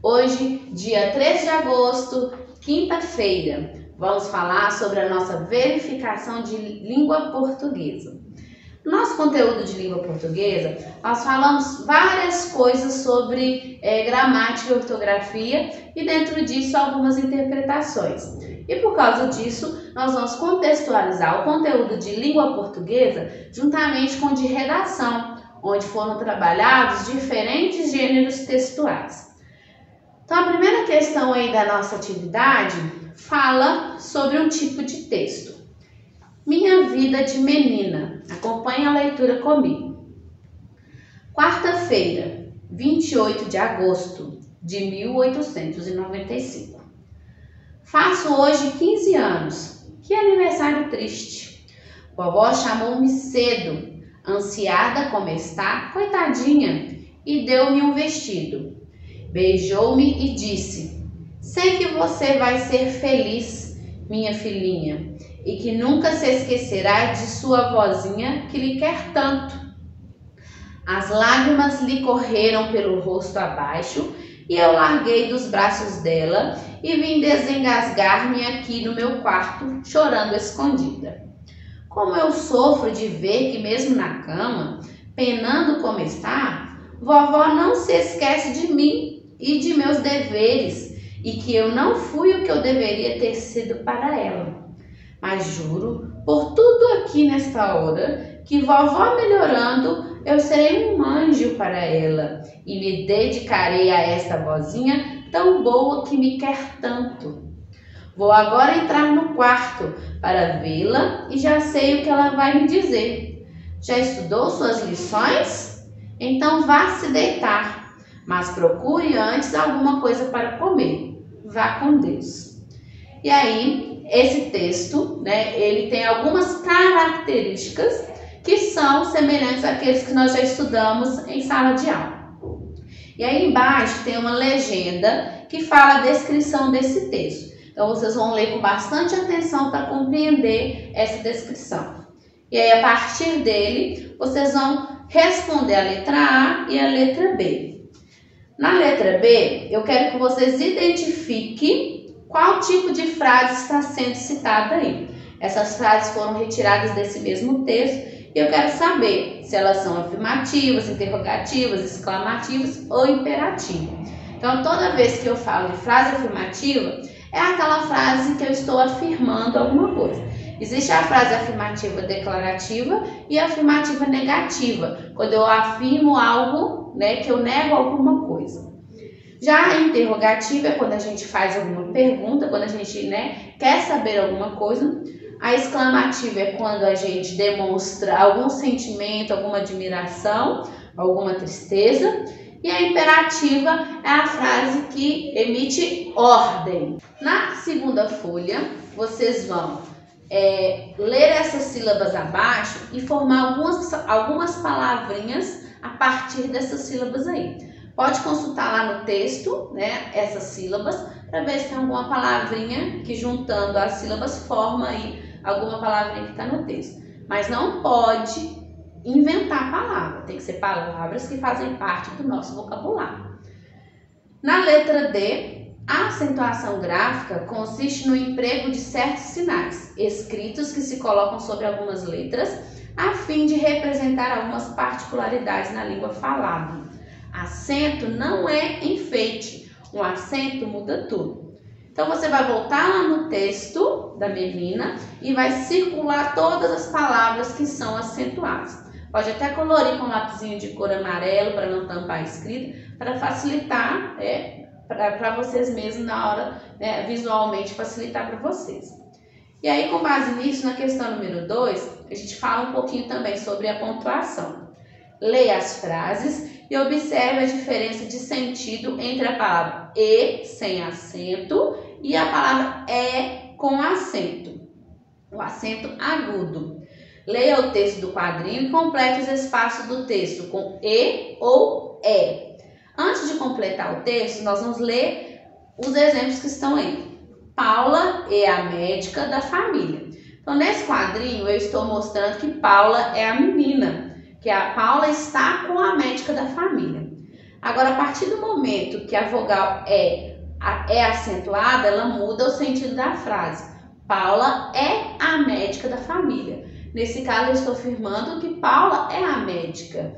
Hoje, dia 3 de agosto, quinta-feira, vamos falar sobre a nossa verificação de língua portuguesa. No nosso conteúdo de língua portuguesa, nós falamos várias coisas sobre gramática e ortografia e dentro disso algumas interpretações. E por causa disso, nós vamos contextualizar o conteúdo de língua portuguesa juntamente com o de redação, onde foram trabalhados diferentes gêneros textuais. Então, a primeira questão aí da nossa atividade fala sobre um tipo de texto. Minha vida de menina. Acompanhe a leitura comigo. Quarta-feira, 28 de agosto de 1895. Faço hoje 15 anos. Que aniversário triste. Vovó chamou-me cedo, ansiada como está, coitadinha, e deu-me um vestido. Beijou-me e disse: sei que você vai ser feliz, minha filhinha, e que nunca se esquecerá de sua vozinha que lhe quer tanto. As lágrimas lhe correram pelo rosto abaixo e eu larguei dos braços dela e vim desengasgar-me aqui no meu quarto, chorando escondida. Como eu sofro de ver que mesmo na cama, penando como está, vovó não se esquece de mim e de meus deveres, e que eu não fui o que eu deveria ter sido para ela. Mas juro, por tudo aqui nesta hora, que vovó melhorando, eu serei um anjo para ela, e me dedicarei a esta vozinha tão boa que me quer tanto. Vou agora entrar no quarto para vê-la e já sei o que ela vai me dizer. Já estudou suas lições? Então vá se deitar. Mas procure antes alguma coisa para comer. Vá com Deus. E aí, esse texto, ele tem algumas características que são semelhantes àqueles que nós já estudamos em sala de aula. E aí embaixo tem uma legenda que fala a descrição desse texto. Então, vocês vão ler com bastante atenção para compreender essa descrição. E aí, a partir dele, vocês vão responder a letra A e a letra B. Na letra B, eu quero que vocês identifiquem qual tipo de frase está sendo citada aí. Essas frases foram retiradas desse mesmo texto e eu quero saber se elas são afirmativas, interrogativas, exclamativas ou imperativas. Então, toda vez que eu falo de frase afirmativa, é aquela frase que eu estou afirmando alguma coisa. Existe a frase afirmativa declarativa e a afirmativa negativa, quando eu afirmo algo, que eu nego alguma coisa. Já a interrogativa é quando a gente faz alguma pergunta, quando a gente quer saber alguma coisa. A exclamativa é quando a gente demonstra algum sentimento, alguma admiração, alguma tristeza. E a imperativa é a frase que emite ordem. Na segunda folha, vocês vão ler essas sílabas abaixo e formar algumas palavrinhas a partir dessas sílabas aí. Pode consultar lá no texto, essas sílabas, para ver se tem alguma palavrinha que juntando as sílabas forma aí alguma palavrinha que está no texto. Mas não pode inventar palavra, tem que ser palavras que fazem parte do nosso vocabulário. Na letra D, a acentuação gráfica consiste no emprego de certos sinais escritos que se colocam sobre algumas letras a fim de representar algumas particularidades na língua falada. Acento não é enfeite, um acento muda tudo. Então você vai voltar lá no texto da menina e vai circular todas as palavras que são acentuadas. Pode até colorir com um lapisinho de cor amarelo para não tampar a escrita, para facilitar, para vocês mesmos na hora, visualmente facilitar para vocês. E aí, com base nisso, na questão número 2, a gente fala um pouquinho também sobre a pontuação. Leia as frases e observe a diferença de sentido entre a palavra e sem acento e a palavra é com acento, o acento agudo. Leia o texto do quadrinho e complete os espaços do texto com e ou é. Antes de completar o texto, nós vamos ler os exemplos que estão aí. Paula é a médica da família. Então, nesse quadrinho, eu estou mostrando que Paula é a menina, que a Paula está com a médica da família. Agora, a partir do momento que a vogal é acentuada, ela muda o sentido da frase. Paula é a médica da família. Nesse caso, eu estou afirmando que Paula é a médica.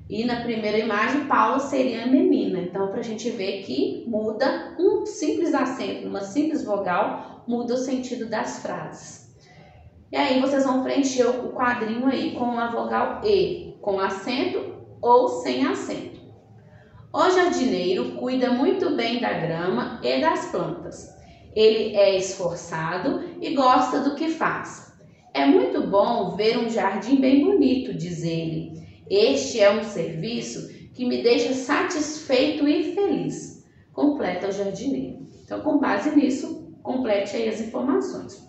E na primeira imagem, Paula seria a menina. Então, para a gente ver que muda um simples acento, uma simples vogal, muda o sentido das frases. E aí, vocês vão preencher o quadrinho aí com a vogal E, com acento ou sem acento. O jardineiro cuida muito bem da grama e das plantas. Ele é esforçado e gosta do que faz. É muito bom ver um jardim bem bonito, diz ele. Este é um serviço que me deixa satisfeito e feliz, completa o jardineiro. Então, com base nisso, complete aí as informações.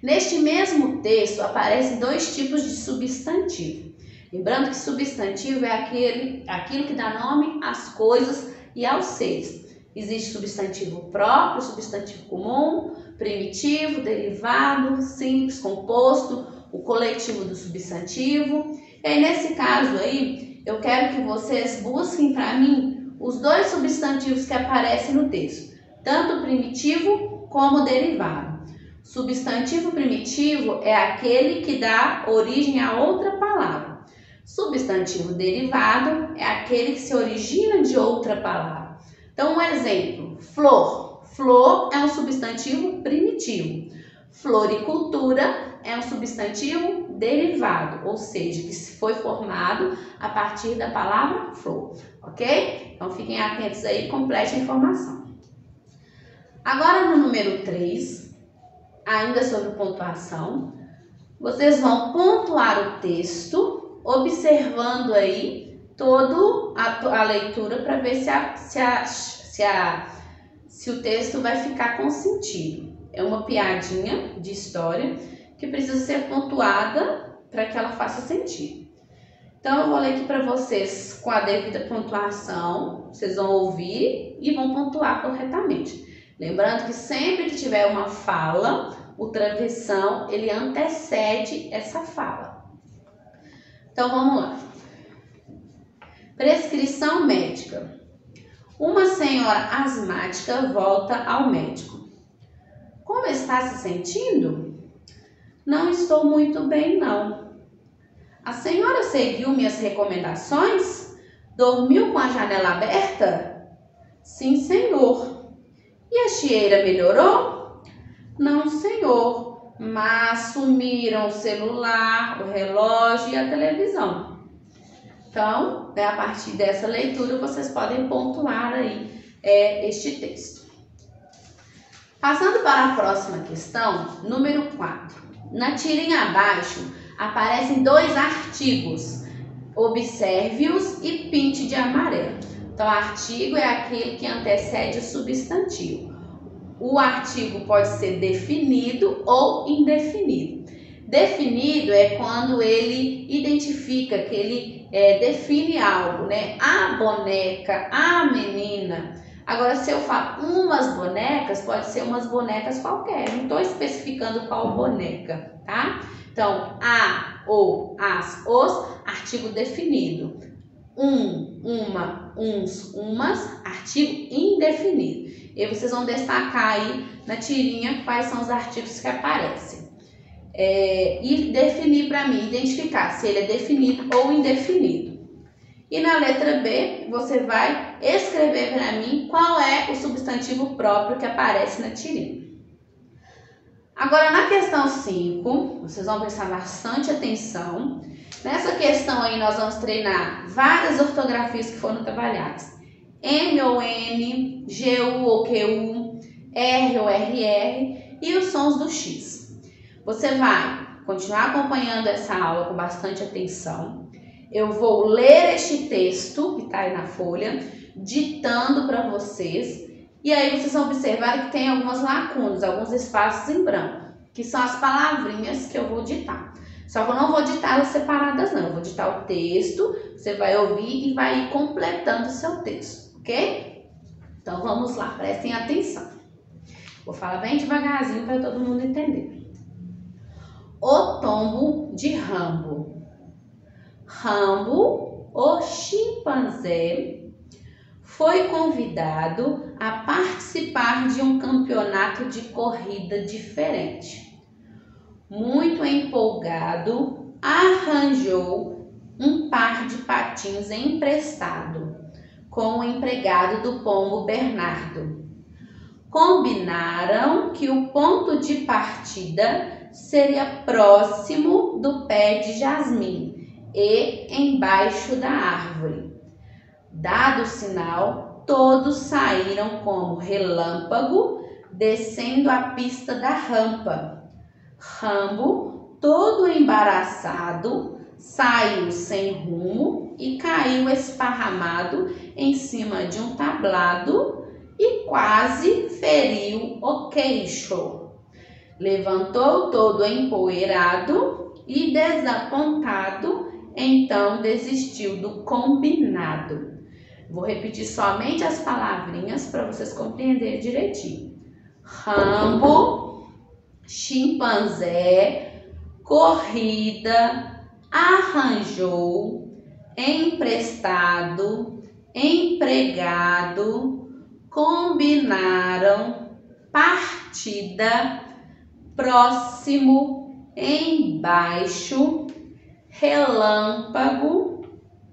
Neste mesmo texto, aparecem dois tipos de substantivo. Lembrando que substantivo é aquilo que dá nome às coisas e aos seres. Existe substantivo próprio, substantivo comum, primitivo, derivado, simples, composto, o coletivo do substantivo. E aí, nesse caso aí, eu quero que vocês busquem para mim os dois substantivos que aparecem no texto, tanto primitivo como derivado. Substantivo primitivo é aquele que dá origem a outra palavra. Substantivo derivado é aquele que se origina de outra palavra. Então, um exemplo, flor. Flor é um substantivo primitivo. Floricultura é um substantivo derivado, ou seja, que foi formado a partir da palavra flor, ok? Então, fiquem atentos aí e complete a informação. Agora, no número 3, ainda sobre pontuação, vocês vão pontuar o texto, observando aí toda a leitura para ver se o texto vai ficar com sentido. É uma piadinha de história que precisa ser pontuada para que ela faça sentido. Então, eu vou ler aqui para vocês com a devida pontuação, vocês vão ouvir e vão pontuar corretamente. Lembrando que sempre que tiver uma fala, o travessão, ele antecede essa fala. Então, vamos lá. Prescrição médica. Uma senhora asmática volta ao médico. Como está se sentindo? Não estou muito bem, não. A senhora seguiu minhas recomendações? Dormiu com a janela aberta? Sim, senhor. E a chieira melhorou? Não, senhor, mas sumiram o celular, o relógio e a televisão. Então, a partir dessa leitura, vocês podem pontuar aí este texto. Passando para a próxima questão, número 4. Na tirinha abaixo, aparecem dois artigos. Observe-os e pinte de amarelo. Então, artigo é aquele que antecede o substantivo. O artigo pode ser definido ou indefinido. Definido é quando ele identifica, que ele define algo, né? A boneca, a menina. Agora, se eu falo umas bonecas, pode ser umas bonecas qualquer. Não estou especificando qual boneca, tá? Então, a, o, as, os, artigo definido. Um, uma, uns, umas, artigo indefinido. E vocês vão destacar aí na tirinha quais são os artigos que aparecem. E definir para mim, identificar se ele é definido ou indefinido. E na letra B, você vai escrever para mim qual é o substantivo próprio que aparece na tirinha. Agora, na questão 5, vocês vão prestar bastante atenção. Nessa questão aí, nós vamos treinar várias ortografias que foram trabalhadas. M ou N, GU ou QU, R ou RR e os sons do X. Você vai continuar acompanhando essa aula com bastante atenção. Eu vou ler este texto que está aí na folha, ditando para vocês. E aí vocês vão observar que tem algumas lacunas, alguns espaços em branco, que são as palavrinhas que eu vou ditar. Só que eu não vou ditar elas separadas, não. Eu vou ditar o texto, você vai ouvir e vai ir completando o seu texto, ok? Então vamos lá, prestem atenção. Vou falar bem devagarzinho para todo mundo entender. O tombo de Rambo. Rambo, o chimpanzé, foi convidado a participar de um campeonato de corrida diferente. Muito empolgado, arranjou um par de patins emprestado com o empregado do pombo Bernardo. Combinaram que o ponto de partida seria próximo do pé de jasmim e embaixo da árvore. Dado o sinal, todos saíram como relâmpago, descendo a pista da rampa. Rambo, todo embaraçado, saiu sem rumo e caiu esparramado em cima de um tablado e quase feriu o queixo. Levantou todo empoeirado e desapontado, então desistiu do combinado. Vou repetir somente as palavrinhas para vocês compreenderem direitinho. Rambo, chimpanzé, corrida, arranjou, emprestado, empregado, combinaram, partida, próximo, embaixo, relâmpago,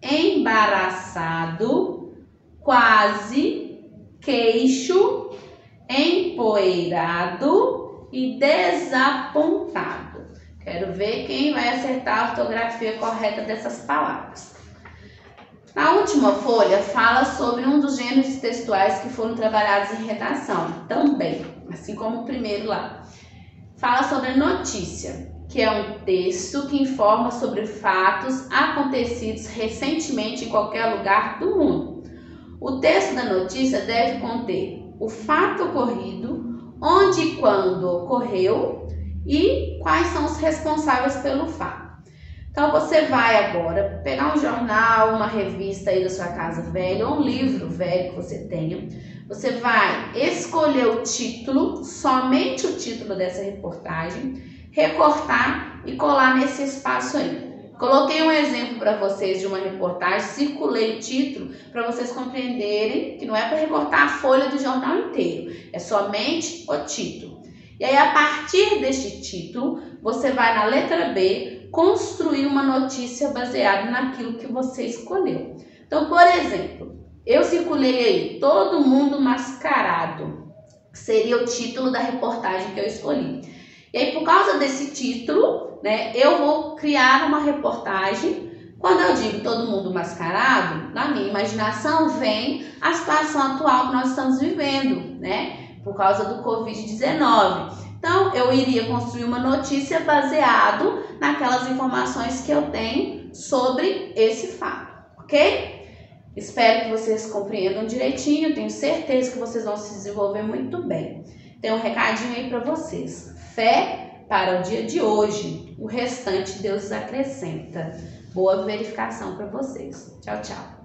embaraçado, quase, queixo, empoeirado e desapontado. Quero ver quem vai acertar a ortografia correta dessas palavras. Na última folha, fala sobre um dos gêneros textuais que foram trabalhados em redação, também, assim como o primeiro lá. Fala sobre notícia, que é um texto que informa sobre fatos acontecidos recentemente em qualquer lugar do mundo. O texto da notícia deve conter o fato ocorrido, onde e quando ocorreu e quais são os responsáveis pelo fato. Então, você vai agora pegar um jornal, uma revista aí da sua casa velha ou um livro velho que você tenha. Você vai escolher o título, somente o título dessa reportagem, recortar e colar nesse espaço aí. Coloquei um exemplo para vocês de uma reportagem, circulei o título para vocês compreenderem que não é para recortar a folha do jornal inteiro, é somente o título. E aí, a partir deste título, você vai na letra B, construir uma notícia baseada naquilo que você escolheu. Então, por exemplo, eu circulei aí, todo mundo mascarado, seria o título da reportagem que eu escolhi. E aí, por causa desse título, né, eu vou criar uma reportagem. Quando eu digo todo mundo mascarado, na minha imaginação vem a situação atual que nós estamos vivendo, né, por causa do Covid-19. Então, eu iria construir uma notícia baseado naquelas informações que eu tenho sobre esse fato, ok? Espero que vocês compreendam direitinho, tenho certeza que vocês vão se desenvolver muito bem. Tem um recadinho aí para vocês. Fé para o dia de hoje, o restante Deus acrescenta. Boa verificação para vocês. Tchau, tchau.